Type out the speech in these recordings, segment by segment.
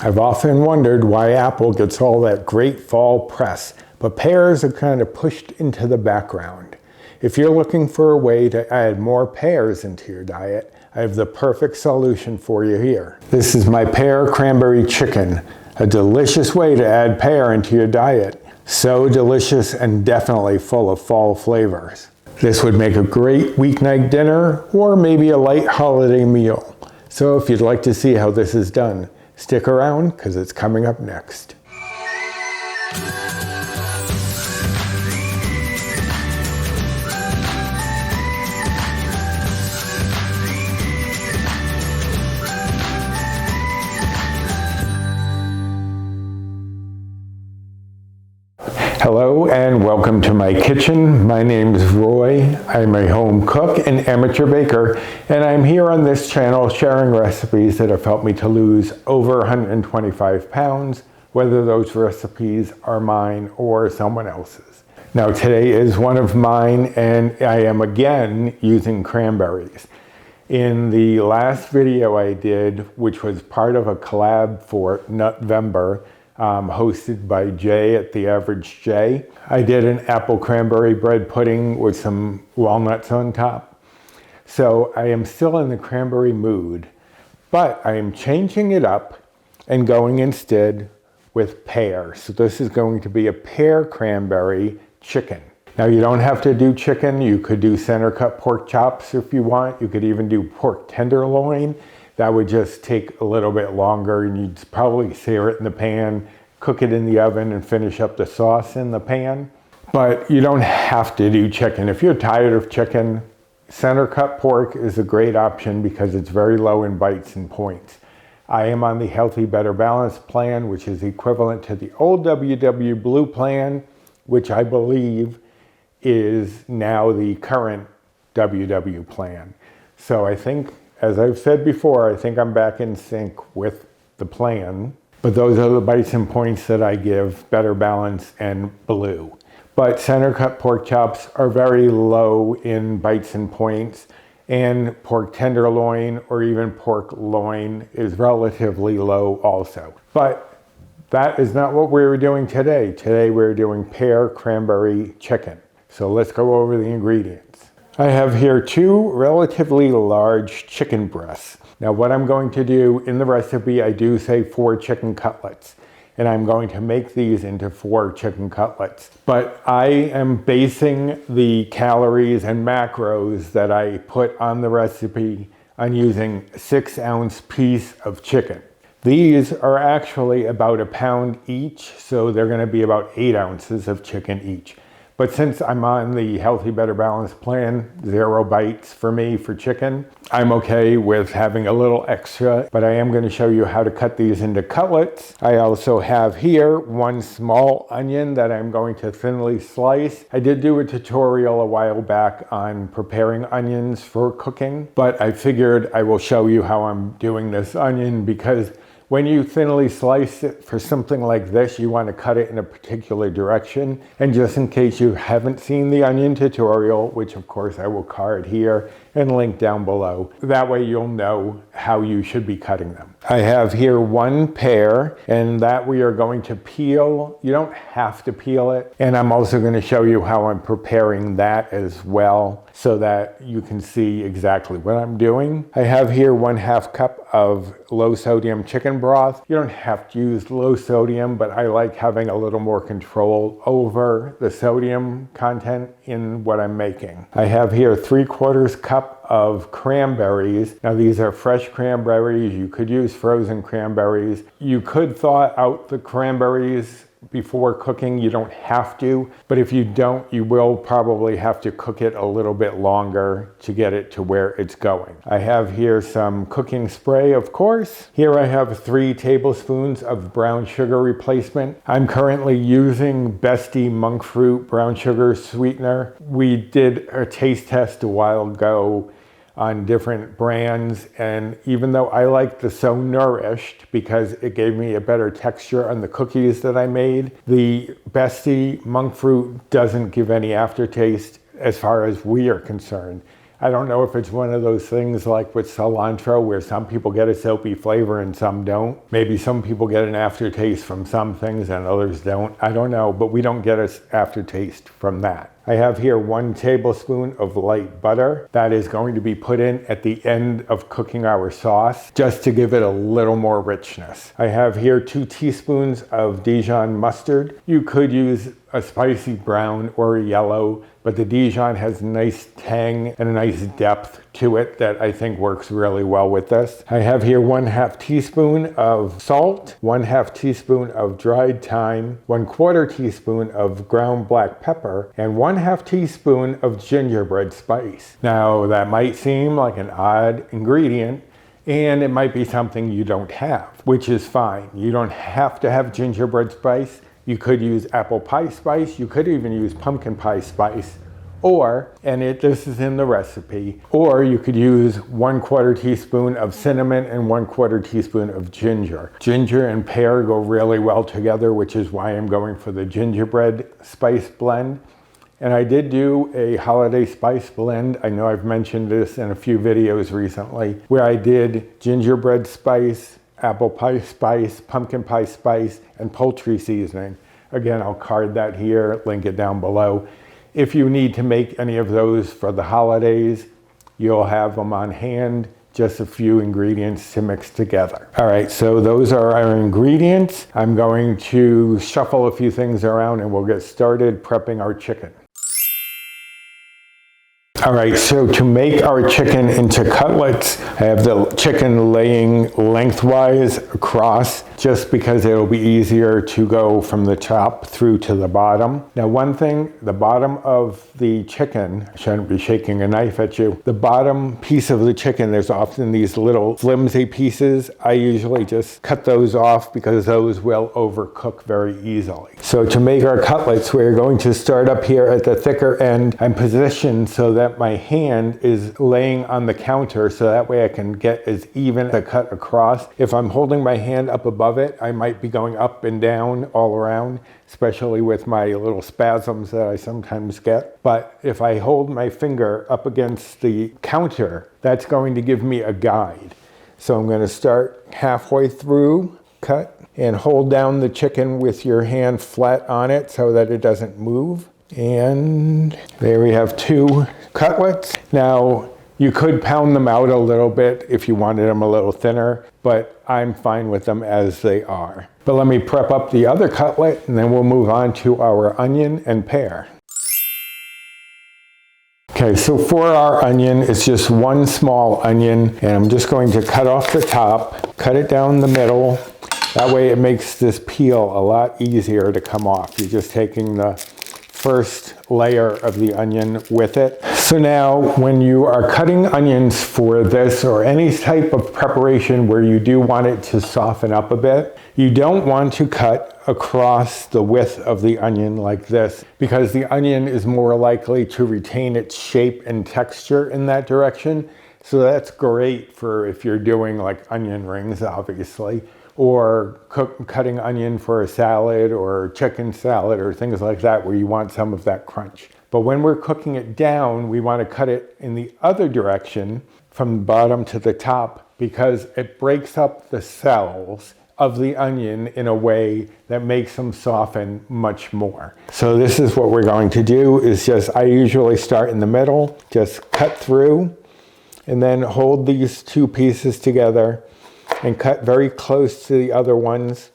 I've often wondered why apple gets all that great fall press, but pears are kind of pushed into the background. If you're looking for a way to add more pears into your diet, I have the perfect solution for you here. This is my pear cranberry chicken, a delicious way to add pear into your diet. So delicious and definitely full of fall flavors. This would make a great weeknight dinner or maybe a light holiday meal. So if you'd like to see how this is done, stick around because it's coming up next. Hello and welcome to my kitchen. My name is Roy. I'm a home cook and amateur baker, and I'm here on this channel sharing recipes that have helped me to lose over 125 pounds, whether those recipes are mine or someone else's. Now today is one of mine, and I am again using cranberries. In the last video I did, which was part of a collab for Nutvember, hosted by Jay at The Average Jay, I did an apple cranberry bread pudding with some walnuts on top. So I am still in the cranberry mood, but I am changing it up and going instead with pear. So this is going to be a pear cranberry chicken. Now you don't have to do chicken. You could do center cut pork chops if you want. You could even do pork tenderloin. That would just take a little bit longer, and you'd probably sear it in the pan, cook it in the oven, and finish up the sauce in the pan. But you don't have to do chicken. If you're tired of chicken, center cut pork is a great option because it's very low in bites and points. I am on the Healthy Better Balanced plan, which is equivalent to the old WW Blue plan, which I believe is now the current WW plan. So I think, as I've said before, I think I'm back in sync with the plan. But those are the bites and points that I give Better Balance and Blue. But center cut pork chops are very low in bites and points, and pork tenderloin or even pork loin is relatively low also. But that is not what we're doing today. Today we're doing pear cranberry chicken. So let's go over the ingredients. I have here 2 relatively large chicken breasts. Now what I'm going to do in the recipe, I do say 4 chicken cutlets, and I'm going to make these into 4 chicken cutlets. But I am basing the calories and macros that I put on the recipe on using a 6-ounce piece of chicken. These are actually about 1 pound each, so they're going to be about 8 ounces of chicken each. But since I'm on the Healthy Better Balanced plan, 0 bites for me for chicken, I'm okay with having a little extra, but I am going to show you how to cut these into cutlets. I also have here 1 small onion that I'm going to thinly slice. I did do a tutorial a while back on preparing onions for cooking, but I figured I will show you how I'm doing this onion because when you thinly slice it for something like this, you want to cut it in a particular direction. And just in case you haven't seen the onion tutorial, which of course I will card here and link down below, that way you'll know how you should be cutting them. I have here 1 pear, and that we are going to peel. You don't have to peel it. And I'm also going to show you how I'm preparing that as well, so that you can see exactly what I'm doing. I have here 1/2 cup of low sodium chicken broth. You don't have to use low sodium, but I like having a little more control over the sodium content in what I'm making. I have here 3/4 cup of cranberries. Now these are fresh cranberries. You could use frozen cranberries. You could thaw out the cranberries before cooking. You don't have to, but if you don't, you will probably have to cook it a little bit longer to get it to where it's going. I have here some cooking spray, of course. Here I have 3 tablespoons of brown sugar replacement. I'm currently using Bestie monk fruit brown sugar sweetener. We did a taste test a while ago on different brands, and even though I like the So Nourished because it gave me a better texture on the cookies that I made, the Bestie monk fruit doesn't give any aftertaste as far as we are concerned. I don't know if it's one of those things like with cilantro where some people get a soapy flavor and some don't. Maybe some people get an aftertaste from some things and others don't. I don't know, but we don't get an aftertaste from that. I have here 1 tablespoon of light butter that is going to be put in at the end of cooking our sauce just to give it a little more richness. I have here 2 teaspoons of Dijon mustard. You could use a spicy brown or a yellow, but the Dijon has a nice tang and a nice depth to it that I think works really well with this. I have here 1/2 teaspoon of salt, 1/2 teaspoon of dried thyme, 1/4 teaspoon of ground black pepper, and 1/2 teaspoon of gingerbread spice. Now that might seem like an odd ingredient, and it might be something you don't have, which is fine. You don't have to have gingerbread spice. You could use apple pie spice. You could even use pumpkin pie spice. Or, and this is in the recipe, or you could use 1/4 teaspoon of cinnamon and 1/4 teaspoon of ginger. Ginger and pear go really well together, which is why I'm going for the gingerbread spice blend. And I did do a holiday spice blend. I know I've mentioned this in a few videos recently, where I did gingerbread spice, apple pie spice, pumpkin pie spice, and poultry seasoning. Again, I'll card that here, link it down below. If you need to make any of those for the holidays, you'll have them on hand, just a few ingredients to mix together. All right, so those are our ingredients. I'm going to shuffle a few things around and we'll get started prepping our chicken. All right, so to make our chicken into cutlets, I have the chicken laying lengthwise across just because it'll be easier to go from the top through to the bottom. Now, one thing, the bottom of the chicken, I shouldn't be shaking a knife at you, the bottom piece of the chicken, there's often these little flimsy pieces. I usually just cut those off because those will overcook very easily. So to make our cutlets, we're going to start up here at the thicker end. I'm positioned so that my hand is laying on the counter so that way I can get as even a cut across. If I'm holding my hand up above it, I might be going up and down all around, especially with my little spasms that I sometimes get. But if I hold my finger up against the counter, that's going to give me a guide. So I'm going to start halfway through, cut, and hold down the chicken with your hand flat on it so that it doesn't move. And there we have 2 cutlets. Now, you could pound them out a little bit if you wanted them a little thinner, but I'm fine with them as they are. But let me prep up the other cutlet and then we'll move on to our onion and pear. Okay, so for our onion, it's just 1 small onion, and I'm just going to cut off the top, cut it down the middle. That way it makes this peel a lot easier to come off. You're just taking the first layer of the onion with it. So now when you are cutting onions for this or any type of preparation where you do want it to soften up a bit, you don't want to cut across the width of the onion like this because the onion is more likely to retain its shape and texture in that direction. So that's great for if you're doing like onion rings, obviously, or cutting onion for a salad or chicken salad or things like that where you want some of that crunch. But when we're cooking it down, we want to cut it in the other direction from the bottom to the top because it breaks up the cells of the onion in a way that makes them soften much more. So this is what we're going to do is just, I usually start in the middle, just cut through and then hold these 2 pieces together and cut very close to the other ones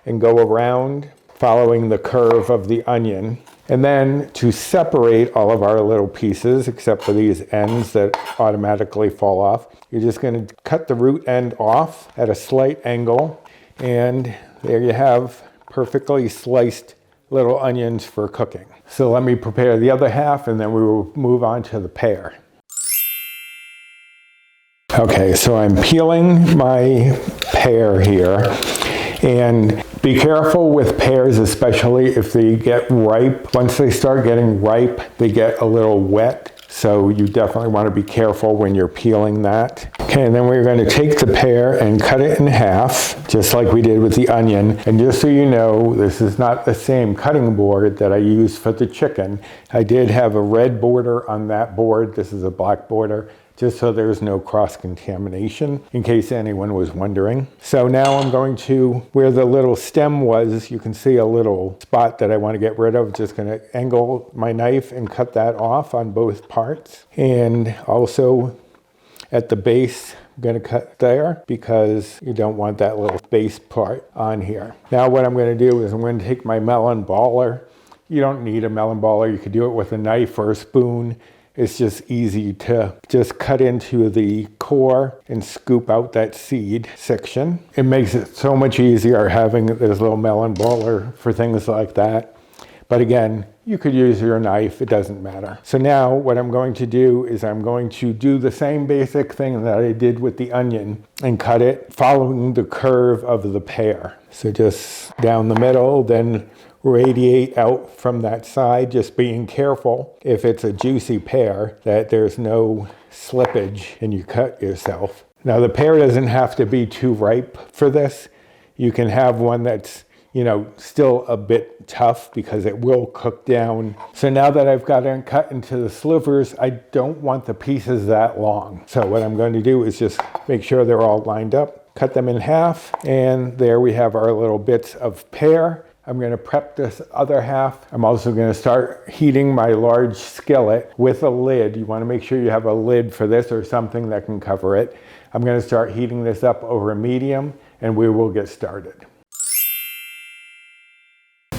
and go around following the curve of the onion. And then to separate all of our little pieces, except for these ends that automatically fall off, you're just going to cut the root end off at a slight angle. And there you have perfectly sliced little onions for cooking. So let me prepare the other half and then we will move on to the pear. Okay, so I'm peeling my pear here, and be careful with pears, especially if they get ripe. Once they start getting ripe, they get a little wet, so you definitely want to be careful when you're peeling that. Okay, and then we're going to take the pear and cut it in half, just like we did with the onion. And just so you know, this is not the same cutting board that I used for the chicken. I did have a red border on that board. This is a black border, just so there's no cross-contamination, in case anyone was wondering. So now I'm going to, where the little stem was, you can see a little spot that I want to get rid of. Just going to angle my knife and cut that off on both parts. And also at the base, I'm going to cut there because you don't want that little base part on here. Now what I'm going to do is I'm going to take my melon baller. You don't need a melon baller. You could do it with a knife or a spoon. It's just easy to just cut into the core and scoop out that seed section. It makes it so much easier having this little melon baller for things like that. But again, you could use your knife, it doesn't matter. So now what I'm going to do is I'm going to do the same basic thing that I did with the onion and cut it following the curve of the pear. So just down the middle, then radiate out from that side, just being careful if it's a juicy pear that there's no slippage and you cut yourself. Now the pear doesn't have to be too ripe for this. You can have one that's, you know, still a bit tough because it will cook down. So now that I've got it cut into the slivers, I don't want the pieces that long. So what I'm going to do is just make sure they're all lined up, cut them in half, and there we have our little bits of pear. I'm going to prep this other half. I'm also going to start heating my large skillet with a lid. You want to make sure you have a lid for this or something that can cover it. I'm going to start heating this up over medium and we will get started.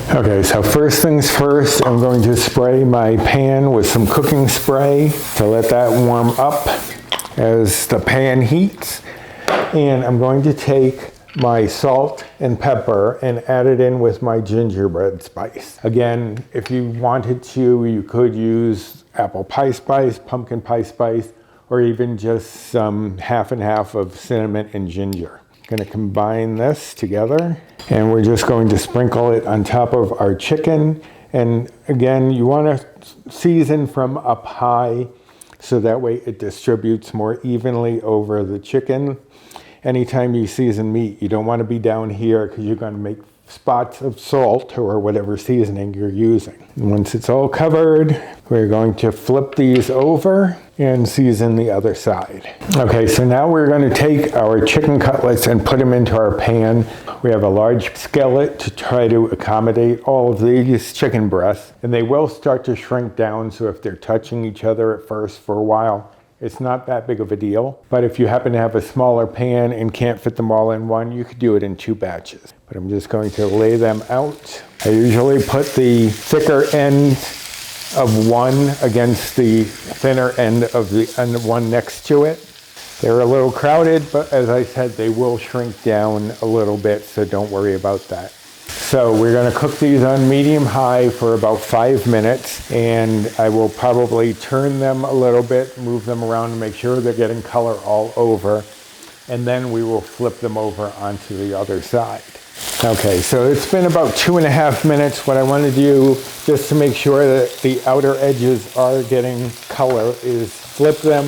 Okay, so first things first, I'm going to spray my pan with some cooking spray to let that warm up as the pan heats. And I'm going to take my salt and pepper and add it in with my gingerbread spice. Again, if you wanted to, you could use apple pie spice, pumpkin pie spice, or even just some half and half of cinnamon and ginger. I'm going to combine this together and we're just going to sprinkle it on top of our chicken. And again, you want to season from up high so that way it distributes more evenly over the chicken. Anytime you season meat, you don't want to be down here because you're going to make spots of salt or whatever seasoning you're using. And once it's all covered, we're going to flip these over and season the other side. Okay, so now we're going to take our chicken cutlets and put them into our pan. We have a large skillet to try to accommodate all of these chicken breasts, and they will start to shrink down, so if they're touching each other at first for a while, it's not that big of a deal. But if you happen to have a smaller pan and can't fit them all in one, you could do it in 2 batches. But I'm just going to lay them out. I usually put the thicker end of one against the thinner end of the one next to it. They're a little crowded, but as I said, they will shrink down a little bit, so don't worry about that. So we're going to cook these on medium-high for about 5 minutes, and I will probably turn them a little bit, move them around to make sure they're getting color all over, and then we will flip them over onto the other side. Okay, so it's been about 2.5 minutes. What I want to do, just to make sure that the outer edges are getting color, is flip them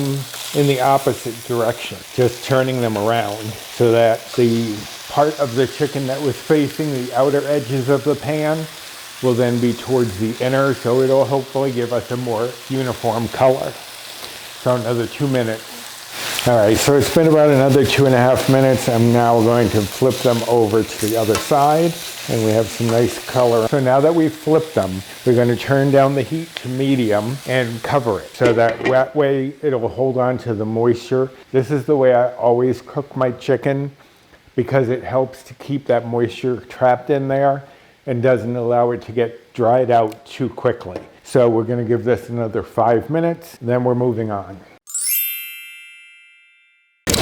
in the opposite direction, just turning them around so that the part of the chicken that was facing the outer edges of the pan will then be towards the inner, so it'll hopefully give us a more uniform color. So another 2 minutes. All right, so it's been about another 2.5 minutes. I'm now going to flip them over to the other side, and we have some nice color. So now that we've flipped them, we're going to turn down the heat to medium and cover it so that way it'll hold on to the moisture. This is the way I always cook my chicken because it helps to keep that moisture trapped in there and doesn't allow it to get dried out too quickly. So we're going to give this another 5 minutes, then we're moving on.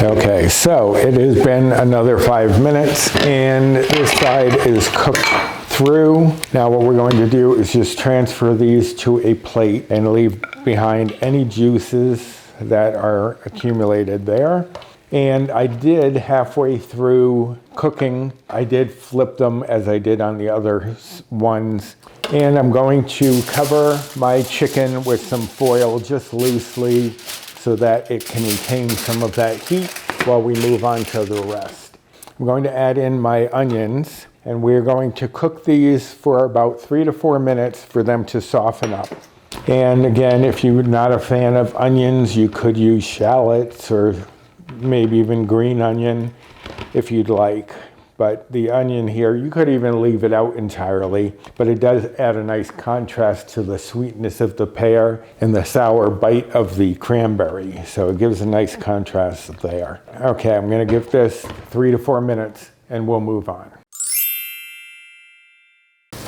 Okay, so it has been another 5 minutes and this side is cooked through. Now what we're going to do is just transfer these to a plate and leave behind any juices that are accumulated there. And I did, halfway through cooking, I did flip them as I did on the other ones. And I'm going to cover my chicken with some foil just loosely so that it can retain some of that heat while we move on to the rest. I'm going to add in my onions, and we're going to cook these for about 3 to 4 minutes for them to soften up. And again, if you're not a fan of onions, you could use shallots or maybe even green onion if you'd like. But the onion here, you could even leave it out entirely, but it does add a nice contrast to the sweetness of the pear and the sour bite of the cranberry. So it gives a nice contrast there. Okay, I'm gonna give this 3 to 4 minutes and we'll move on.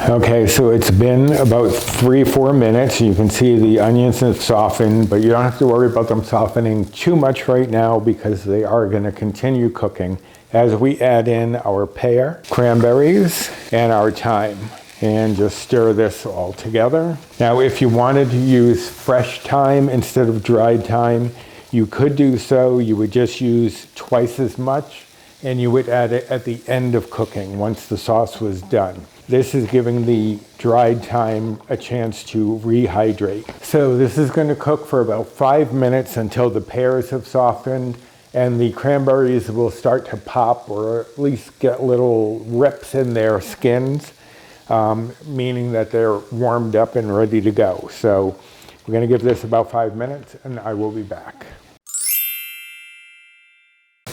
Okay, so it's been about 3 or 4 minutes. You can see the onions have softened, but you don't have to worry about them softening too much right now because they are gonna continue cooking as we add in our pear, cranberries, and our thyme. And just stir this all together. Now, if you wanted to use fresh thyme instead of dried thyme, you could do so. You would just use twice as much, and you would add it at the end of cooking once the sauce was done. This is giving the dried thyme a chance to rehydrate. So this is going to cook for about 5 minutes until the pears have softened and the cranberries will start to pop, or at least get little rips in their skins, meaning that they're warmed up and ready to go. So we're going to give this about 5 minutes and I will be back.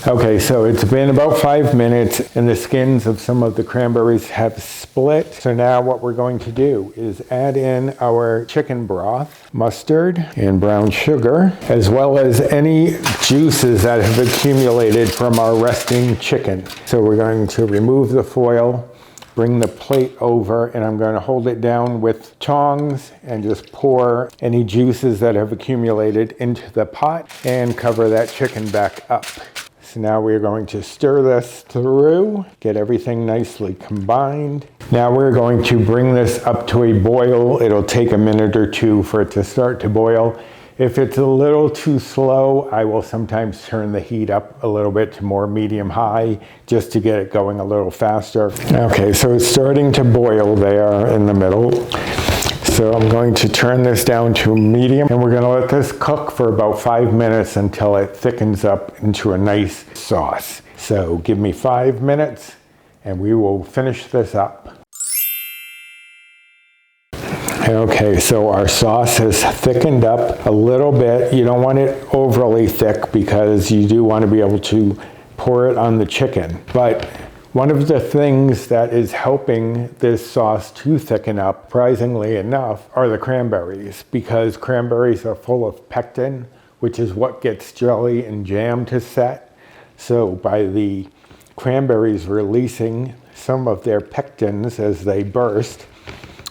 Okay, so it's been about 5 minutes and the skins of some of the cranberries have split. So now what we're going to do is add in our chicken broth, mustard, and brown sugar, as well as any juices that have accumulated from our resting chicken. So we're going to remove the foil, bring the plate over, and I'm going to hold it down with tongs and just pour any juices that have accumulated into the pot and cover that chicken back up. So now we're going to stir this through, get everything nicely combined. Now we're going to bring this up to a boil. It'll take a minute or two for it to start to boil. If it's a little too slow, I will sometimes turn the heat up a little bit to more medium-high just to get it going a little faster. Okay, so it's starting to boil there in the middle. So I'm going to turn this down to medium, and we're going to let this cook for about 5 minutes until it thickens up into a nice sauce. So give me 5 minutes and we will finish this up. Okay, so our sauce has thickened up a little bit. You don't want it overly thick because you do want to be able to pour it on the chicken. But one of the things that is helping this sauce to thicken up, surprisingly enough, are the cranberries, because cranberries are full of pectin, which is what gets jelly and jam to set. So by the cranberries releasing some of their pectins as they burst,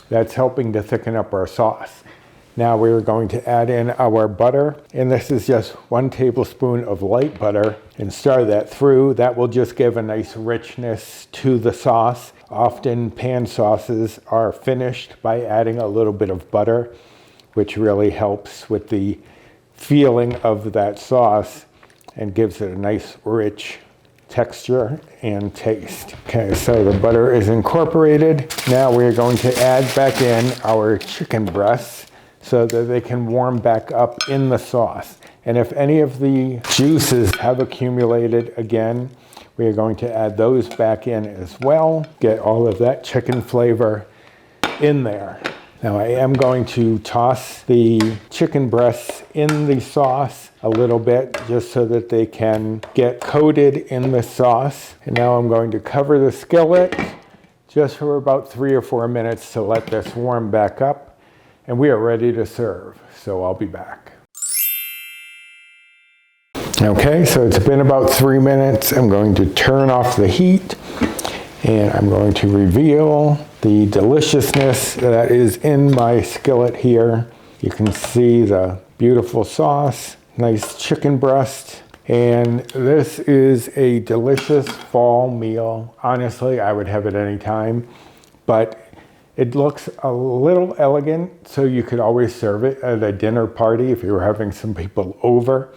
that's helping to thicken up our sauce. Now we're going to add in our butter, and this is just 1 tablespoon of light butter, and stir that through. That will just give a nice richness to the sauce. Often pan sauces are finished by adding a little bit of butter, which really helps with the feeling of that sauce and gives it a nice rich texture and taste. Okay, so the butter is incorporated. Now we're going to add back in our chicken breasts so that they can warm back up in the sauce. And if any of the juices have accumulated, again, we are going to add those back in as well. Get all of that chicken flavor in there. Now I am going to toss the chicken breasts in the sauce a little bit just so that they can get coated in the sauce. And now I'm going to cover the skillet just for about 3 or 4 minutes to let this warm back up. And we are ready to serve, so I'll be back. Okay, so it's been about 3 minutes. I'm going to turn off the heat and I'm going to reveal the deliciousness that is in my skillet here. You can see the beautiful sauce, nice chicken breast, and this is a delicious fall meal. Honestly, I would have it any time, but it looks a little elegant, so you could always serve it at a dinner party if you were having some people over.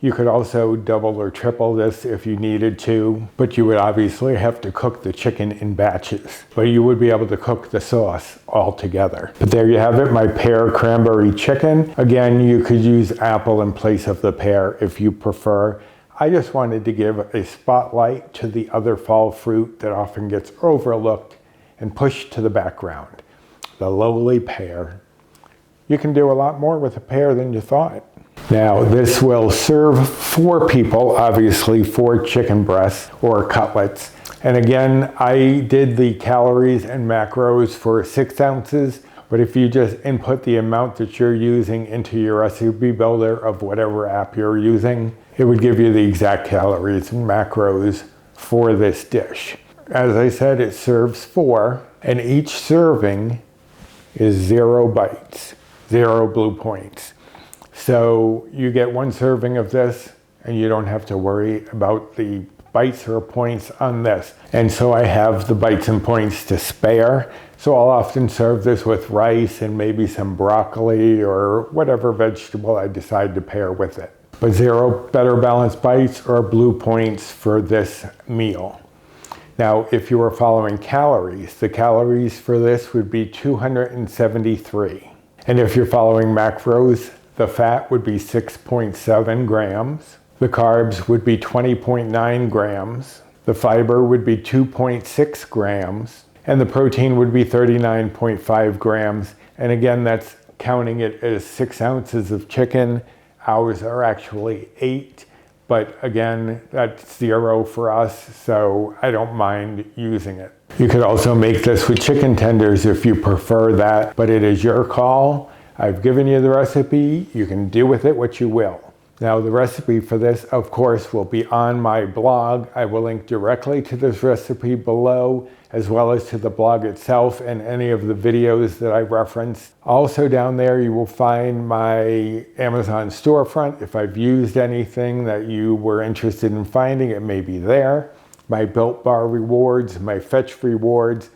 You could also double or triple this if you needed to, but you would obviously have to cook the chicken in batches. But you would be able to cook the sauce all together. But there you have it, my pear cranberry chicken. Again, you could use apple in place of the pear if you prefer. I just wanted to give a spotlight to the other fall fruit that often gets overlooked and pushed to the background, the lowly pear. You can do a lot more with a pear than you thought. Now, this will serve 4 people, obviously 4 chicken breasts or cutlets. And again, I did the calories and macros for 6 ounces, but if you just input the amount that you're using into your recipe builder of whatever app you're using, it would give you the exact calories and macros for this dish. As I said, it serves 4, and each serving is 0 bites, 0 blue points. So you get 1 serving of this and you don't have to worry about the bites or points on this. And so I have the bites and points to spare. So I'll often serve this with rice and maybe some broccoli or whatever vegetable I decide to pair with it. But 0 better balanced bites or blue points for this meal. Now, if you were following calories, the calories for this would be 273. And if you're following macros, the fat would be 6.7 grams. The carbs would be 20.9 grams. The fiber would be 2.6 grams. And the protein would be 39.5 grams. And again, that's counting it as 6 ounces of chicken. Ours are actually 8. But again, that's 0 for us, so I don't mind using it. You could also make this with chicken tenders if you prefer that, but it is your call. I've given you the recipe. You can do with it what you will. Now, the recipe for this, of course, will be on my blog. I will link directly to this recipe below, as well as to the blog itself and any of the videos that I referenced. Also down there, you will find my Amazon storefront. If I've used anything that you were interested in finding, it may be there. My Built Bar rewards, my Fetch rewards,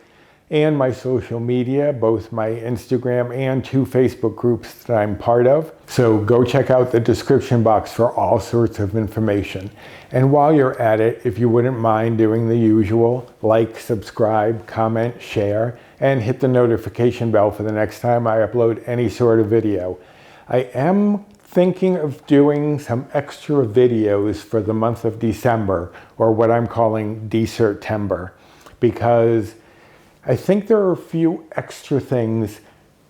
and my social media, both my Instagram and 2 Facebook groups that I'm part of. So go check out the description box for all sorts of information. And while you're at it, if you wouldn't mind doing the usual, like, subscribe, comment, share, and hit the notification bell for the next time I upload any sort of video. I am thinking of doing some extra videos for the month of December, or what I'm calling Dessert-tember, because I think there are a few extra things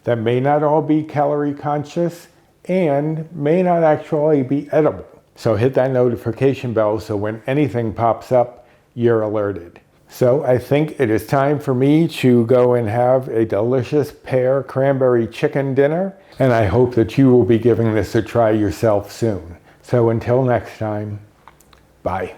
that may not all be calorie conscious and may not actually be edible. So hit that notification bell so when anything pops up, you're alerted. So I think it is time for me to go and have a delicious pear cranberry chicken dinner, and I hope that you will be giving this a try yourself soon. So until next time, bye.